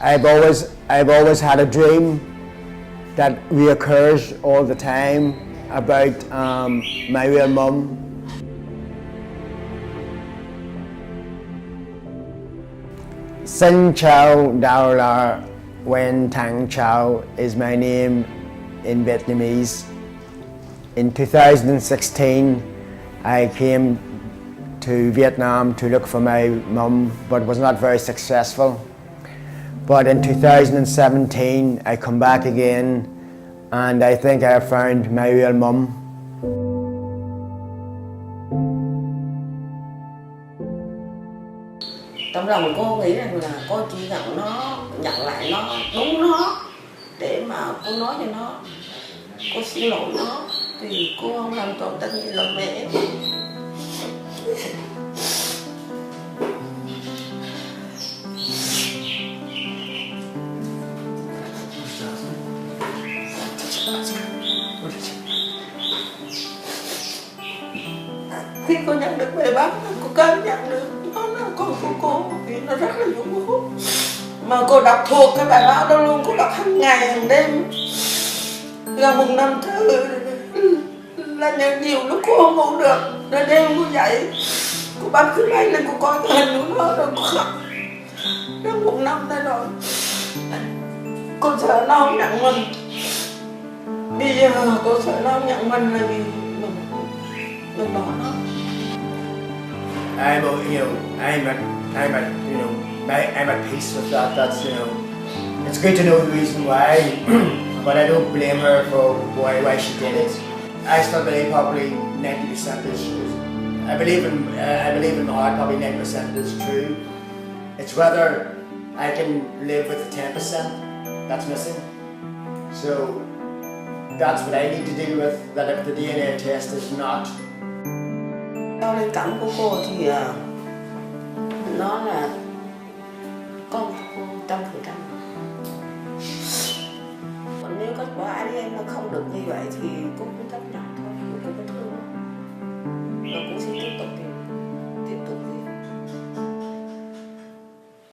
I've always had a dream that reoccurs all the time about my real mum. Xin chào Đào là Wen Tang Chao is my name in Vietnamese. In 2016, I came to Vietnam to look for my mum, but was not very successful. But in 2017, I come back again, and I think I have found my real mum. Trong lòng cô nghĩ rằng là cô chỉ nhận lại nó đúng nó để mà cô nói cho nó, cô xin lỗi nó thì cô không làm tổn thương như là mẹ. Khi cô nhận được bài báo, cô cảm nhận được nó là con của cô vì nó rất là dũng hút. Mà cô đọc thuộc cái bài báo đó luôn, cô đọc hàng ngày hàng đêm. Gần 1 năm thứ là nhiều lúc cô không ngủ được, rồi đêm cô dậy, cô bấm cái máy lên cô coi cái hình của nó rồi cô khóc. Gần 1 năm nay rồi, cô sợ nó không nhận mình. Bây giờ cô sợ nó không nhận mình là vì mình bỏ nó. I'm at peace with that. That's, it's good to know the reason why, but I don't blame her for why she did it. I still believe probably 90% is. I believe in my heart probably 90% is true. It's whether I can live with the 10% that's missing. So that's what I need to deal with. That if the DNA test is not. Đo lên cẩm của cô thì nó là con cô 100%. Còn nếu kết quả ADN nó không được như vậy thì cô cũng chấp nhận.